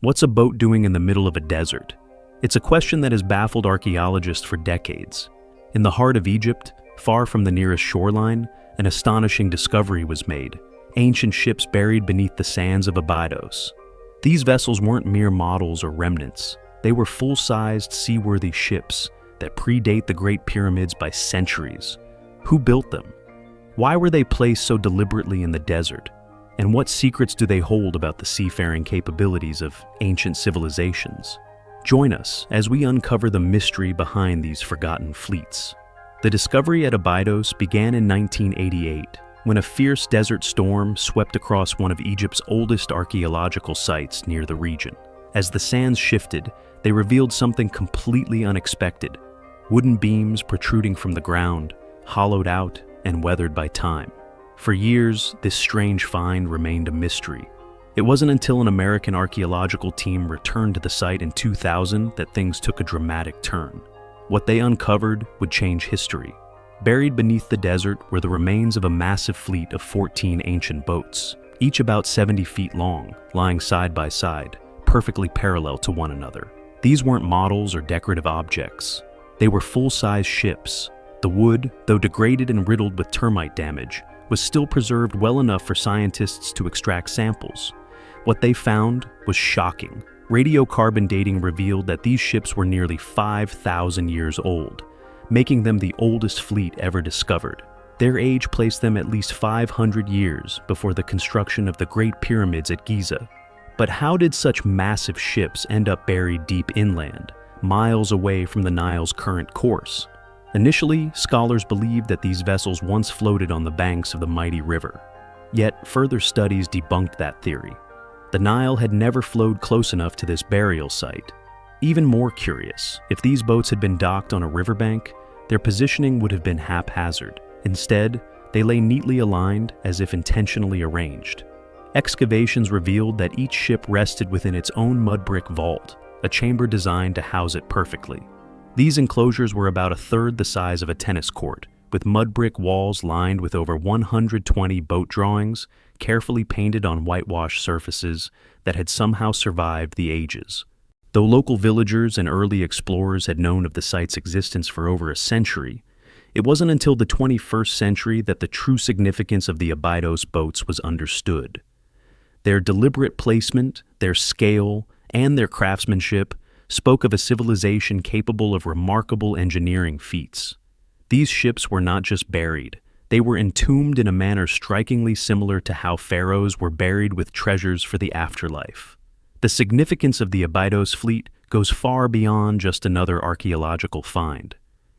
What's a boat doing in the middle of a desert? It's a question that has baffled archaeologists for decades. In the heart of Egypt, far from the nearest shoreline, an astonishing discovery was made: ancient ships buried beneath the sands of Abydos. These vessels weren't mere models or remnants. They were full-sized, seaworthy ships that predate the Great Pyramids by centuries. Who built them? Why were they placed so deliberately in the desert? And what secrets do they hold about the seafaring capabilities of ancient civilizations? Join us as we uncover the mystery behind these forgotten fleets. The discovery at Abydos began in 1988, when a fierce desert storm swept across one of Egypt's oldest archaeological sites near the region. As the sands shifted, they revealed something completely unexpected: wooden beams protruding from the ground, hollowed out and weathered by time. For years, this strange find remained a mystery. It wasn't until an American archaeological team returned to the site in 2000 that things took a dramatic turn. What they uncovered would change history. Buried beneath the desert were the remains of a massive fleet of 14 ancient boats, each about 70 feet long, lying side by side, perfectly parallel to one another. These weren't models or decorative objects. They were full-size ships. The wood, though degraded and riddled with termite damage, was still preserved well enough for scientists to extract samples. What they found was shocking. Radiocarbon dating revealed that these ships were nearly 5,000 years old, making them the oldest fleet ever discovered. Their age placed them at least 500 years before the construction of the Great Pyramids at Giza. But how did such massive ships end up buried deep inland, miles away from the Nile's current course? Initially, scholars believed that these vessels once floated on the banks of the mighty river. Yet, further studies debunked that theory. The Nile had never flowed close enough to this burial site. Even more curious, if these boats had been docked on a riverbank, their positioning would have been haphazard. Instead, they lay neatly aligned, as if intentionally arranged. Excavations revealed that each ship rested within its own mud brick vault, a chamber designed to house it perfectly. These enclosures were about a third the size of a tennis court, with mud brick walls lined with over 120 boat drawings, carefully painted on whitewashed surfaces that had somehow survived the ages. Though local villagers and early explorers had known of the site's existence for over a century, it wasn't until the 21st century that the true significance of the Abydos boats was understood. Their deliberate placement, their scale, and their craftsmanship spoke of a civilization capable of remarkable engineering feats. These ships were not just buried, they were entombed in a manner strikingly similar to how pharaohs were buried with treasures for the afterlife. The significance of the Abydos fleet goes far beyond just another archaeological find.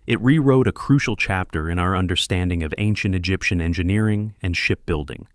It rewrote a crucial chapter in our understanding of ancient Egyptian engineering and shipbuilding.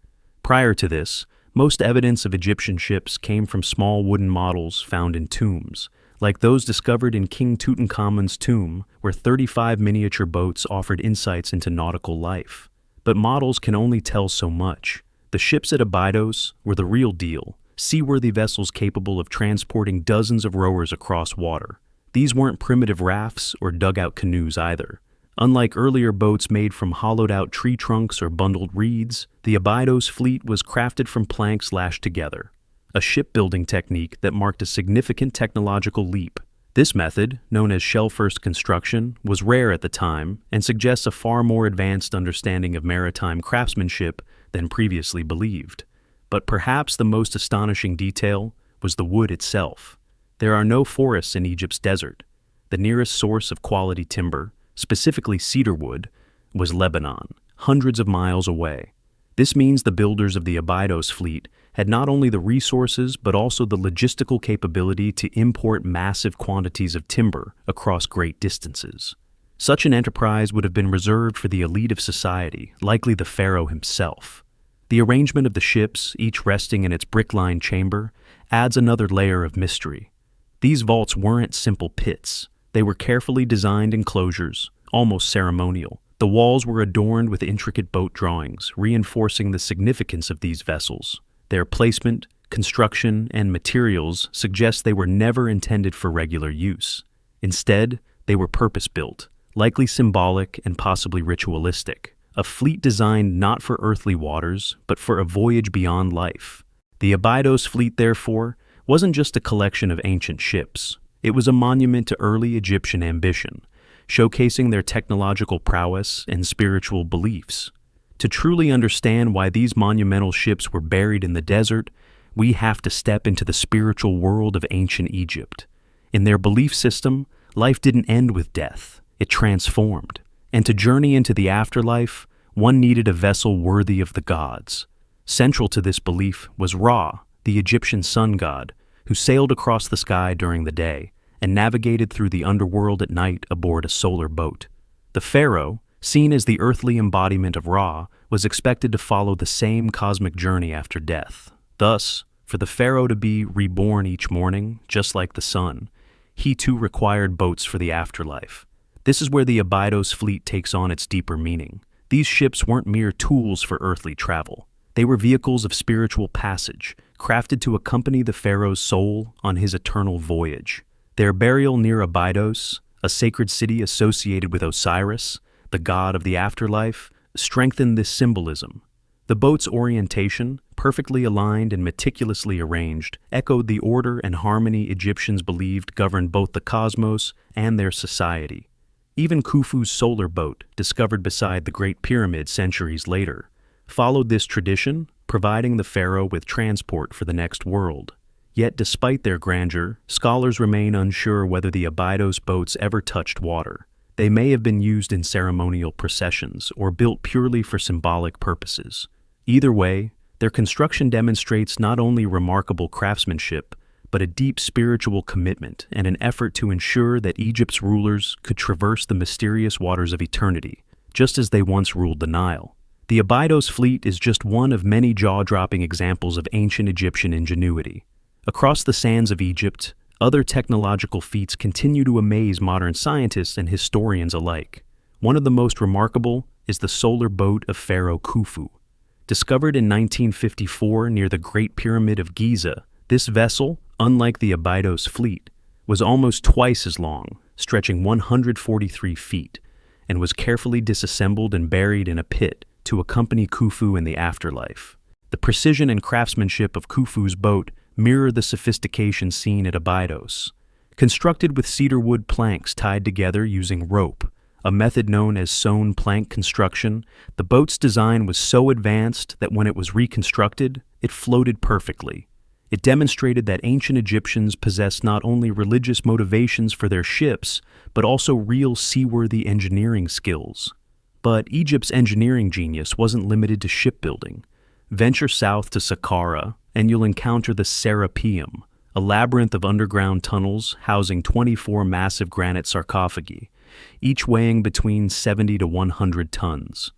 Prior to this, most evidence of Egyptian ships came from small wooden models found in tombs, like those discovered in King Tutankhamun's tomb, where 35 miniature boats offered insights into nautical life. But models can only tell so much. The ships at Abydos were the real deal, seaworthy vessels capable of transporting dozens of rowers across water. These weren't primitive rafts or dugout canoes either. Unlike earlier boats made from hollowed-out tree trunks or bundled reeds, the Abydos fleet was crafted from planks lashed together, a shipbuilding technique that marked a significant technological leap. This method, known as shell-first construction, was rare at the time and suggests a far more advanced understanding of maritime craftsmanship than previously believed. But perhaps the most astonishing detail was the wood itself. There are no forests in Egypt's desert. The nearest source of quality timber, specifically cedar wood, was Lebanon, hundreds of miles away. This means the builders of the Abydos fleet had not only the resources but also the logistical capability to import massive quantities of timber across great distances. Such an enterprise would have been reserved for the elite of society, likely the pharaoh himself. The arrangement of the ships, each resting in its brick-lined chamber, adds another layer of mystery. These vaults weren't simple pits. They were carefully designed enclosures, almost ceremonial. The walls were adorned with intricate boat drawings, reinforcing the significance of these vessels. Their placement, construction, and materials suggest they were never intended for regular use. Instead, they were purpose-built, likely symbolic and possibly ritualistic. A fleet designed not for earthly waters, but for a voyage beyond life. The Abydos fleet, therefore, wasn't just a collection of ancient ships. It was a monument to early Egyptian ambition, showcasing their technological prowess and spiritual beliefs. To truly understand why these monumental ships were buried in the desert, we have to step into the spiritual world of ancient Egypt. In their belief system, life didn't end with death, it transformed. And to journey into the afterlife, one needed a vessel worthy of the gods. Central to this belief was Ra, the Egyptian sun god, who sailed across the sky during the day and navigated through the underworld at night aboard a solar boat. The pharaoh, seen as the earthly embodiment of Ra, was expected to follow the same cosmic journey after death. Thus, for the pharaoh to be reborn each morning, just like the sun, he too required boats for the afterlife. This is where the Abydos fleet takes on its deeper meaning. These ships weren't mere tools for earthly travel. They were vehicles of spiritual passage, crafted to accompany the pharaoh's soul on his eternal voyage. Their burial near Abydos, a sacred city associated with Osiris, the god of the afterlife, strengthened this symbolism. The boat's orientation, perfectly aligned and meticulously arranged, echoed the order and harmony Egyptians believed governed both the cosmos and their society. Even Khufu's solar boat, discovered beside the Great Pyramid centuries later, followed this tradition, providing the pharaoh with transport for the next world. Yet despite their grandeur, scholars remain unsure whether the Abydos boats ever touched water. They may have been used in ceremonial processions or built purely for symbolic purposes. Either way, their construction demonstrates not only remarkable craftsmanship, but a deep spiritual commitment and an effort to ensure that Egypt's rulers could traverse the mysterious waters of eternity, just as they once ruled the Nile. The Abydos fleet is just one of many jaw-dropping examples of ancient Egyptian ingenuity. Across the sands of Egypt, other technological feats continue to amaze modern scientists and historians alike. One of the most remarkable is the solar boat of Pharaoh Khufu. Discovered in 1954 near the Great Pyramid of Giza, this vessel, unlike the Abydos fleet, was almost twice as long, stretching 143 feet, and was carefully disassembled and buried in a pit to accompany Khufu in the afterlife. The precision and craftsmanship of Khufu's boat mirror the sophistication seen at Abydos. Constructed with cedar wood planks tied together using rope, a method known as sewn plank construction, the boat's design was so advanced that when it was reconstructed, it floated perfectly. It demonstrated that ancient Egyptians possessed not only religious motivations for their ships, but also real seaworthy engineering skills. But Egypt's engineering genius wasn't limited to shipbuilding. Venture south to Saqqara, and you'll encounter the Serapeum, a labyrinth of underground tunnels housing 24 massive granite sarcophagi, each weighing between 70 to 100 tons.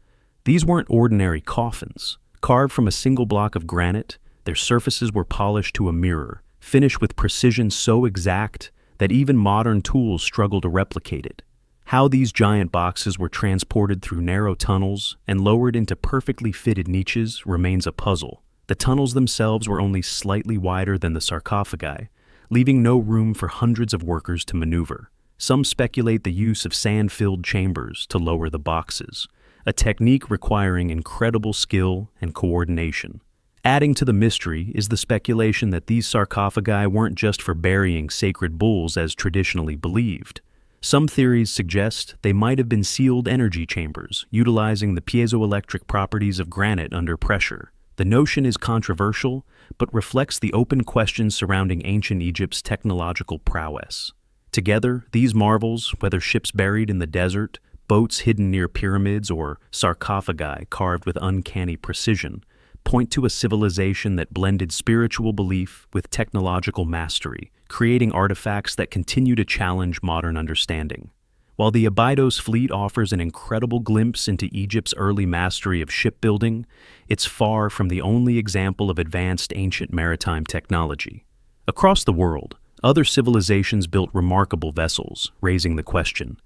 These weren't ordinary coffins. Carved from a single block of granite, their surfaces were polished to a mirror, finished with precision so exact that even modern tools struggle to replicate it. How these giant boxes were transported through narrow tunnels and lowered into perfectly fitted niches remains a puzzle. The tunnels themselves were only slightly wider than the sarcophagi, leaving no room for hundreds of workers to maneuver. Some speculate the use of sand-filled chambers to lower the boxes, a technique requiring incredible skill and coordination. Adding to the mystery is the speculation that these sarcophagi weren't just for burying sacred bulls as traditionally believed. Some theories suggest they might have been sealed energy chambers, utilizing the piezoelectric properties of granite under pressure. The notion is controversial, but reflects the open questions surrounding ancient Egypt's technological prowess. Together, these marvels, whether ships buried in the desert, boats hidden near pyramids, or sarcophagi carved with uncanny precision, point to a civilization that blended spiritual belief with technological mastery, creating artifacts that continue to challenge modern understanding. While the Abydos fleet offers an incredible glimpse into Egypt's early mastery of shipbuilding, it's far from the only example of advanced ancient maritime technology. Across the world, other civilizations built remarkable vessels, raising the question,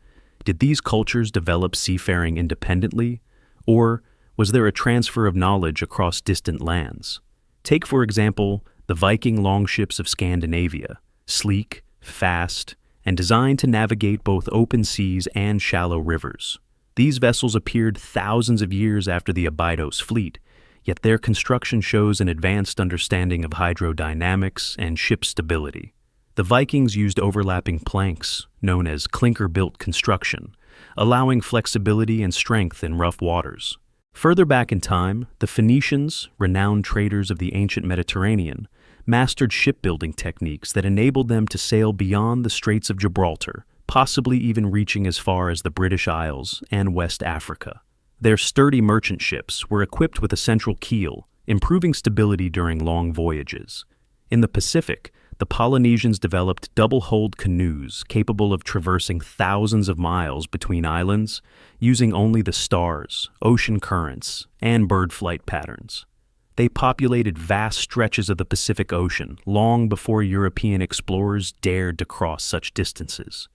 did these cultures develop seafaring independently, or was there a transfer of knowledge across distant lands? Take, for example, the Viking longships of Scandinavia, sleek, fast, and designed to navigate both open seas and shallow rivers. These vessels appeared thousands of years after the Abydos fleet, yet their construction shows an advanced understanding of hydrodynamics and ship stability. The Vikings used overlapping planks, known as clinker-built construction, allowing flexibility and strength in rough waters. Further back in time, the Phoenicians, renowned traders of the ancient Mediterranean, mastered shipbuilding techniques that enabled them to sail beyond the Straits of Gibraltar, possibly even reaching as far as the British Isles and West Africa. Their sturdy merchant ships were equipped with a central keel, improving stability during long voyages. In the Pacific, the Polynesians developed double-hulled canoes capable of traversing thousands of miles between islands using only the stars, ocean currents, and bird flight patterns. They populated vast stretches of the Pacific Ocean long before European explorers dared to cross such distances.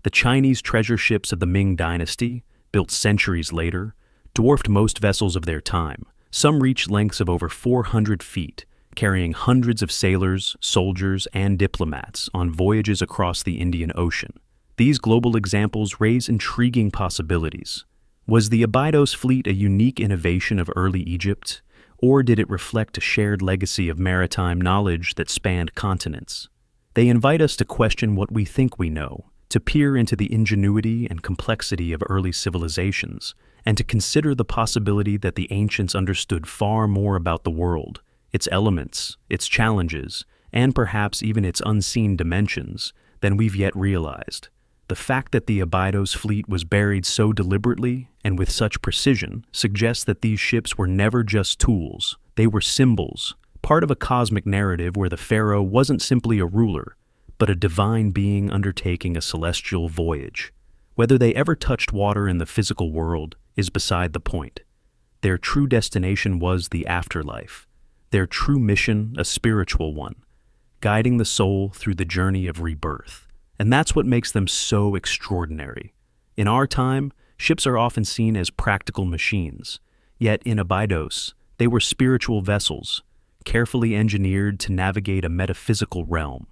The Chinese treasure ships of the Ming Dynasty, built centuries later, dwarfed most vessels of their time. Some reached lengths of over 400 feet, carrying hundreds of sailors, soldiers, and diplomats on voyages across the Indian Ocean. These global examples raise intriguing possibilities. Was the Abydos fleet a unique innovation of early Egypt, or did it reflect a shared legacy of maritime knowledge that spanned continents? They invite us to question what we think we know, to peer into the ingenuity and complexity of early civilizations, and to consider the possibility that the ancients understood far more about the world, its elements, its challenges, and perhaps even its unseen dimensions, than we've yet realized. The fact that the Abydos fleet was buried so deliberately and with such precision suggests that these ships were never just tools. They were symbols, part of a cosmic narrative where the pharaoh wasn't simply a ruler, but a divine being undertaking a celestial voyage. Whether they ever touched water in the physical world is beside the point. Their true destination was the afterlife. Their true mission, a spiritual one, guiding the soul through the journey of rebirth. And that's what makes them so extraordinary. In our time, ships are often seen as practical machines, yet in Abydos, they were spiritual vessels, carefully engineered to navigate a metaphysical realm.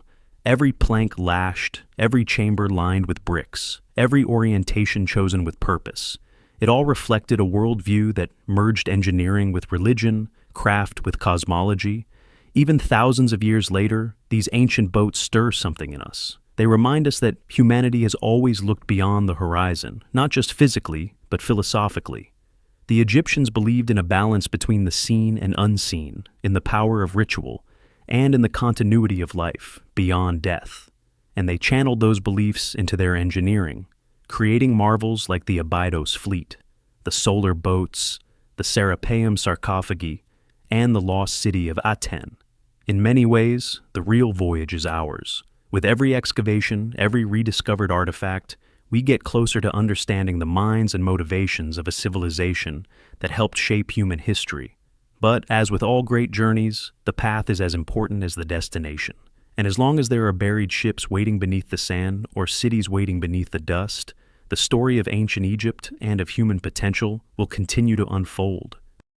Every plank lashed, every chamber lined with bricks, every orientation chosen with purpose. It all reflected a worldview that merged engineering with religion, craft with cosmology. Even thousands of years later, these ancient boats stir something in us. They remind us that humanity has always looked beyond the horizon, not just physically, but philosophically. The Egyptians believed in a balance between the seen and unseen, in the power of ritual, and in the continuity of life, beyond death. And they channeled those beliefs into their engineering, creating marvels like the Abydos fleet, the solar boats, the Serapeum sarcophagi, and the lost city of Aten. In many ways, the real voyage is ours. With every excavation, every rediscovered artifact, we get closer to understanding the minds and motivations of a civilization that helped shape human history. But as with all great journeys, the path is as important as the destination. And as long as there are buried ships waiting beneath the sand or cities waiting beneath the dust, the story of ancient Egypt and of human potential will continue to unfold.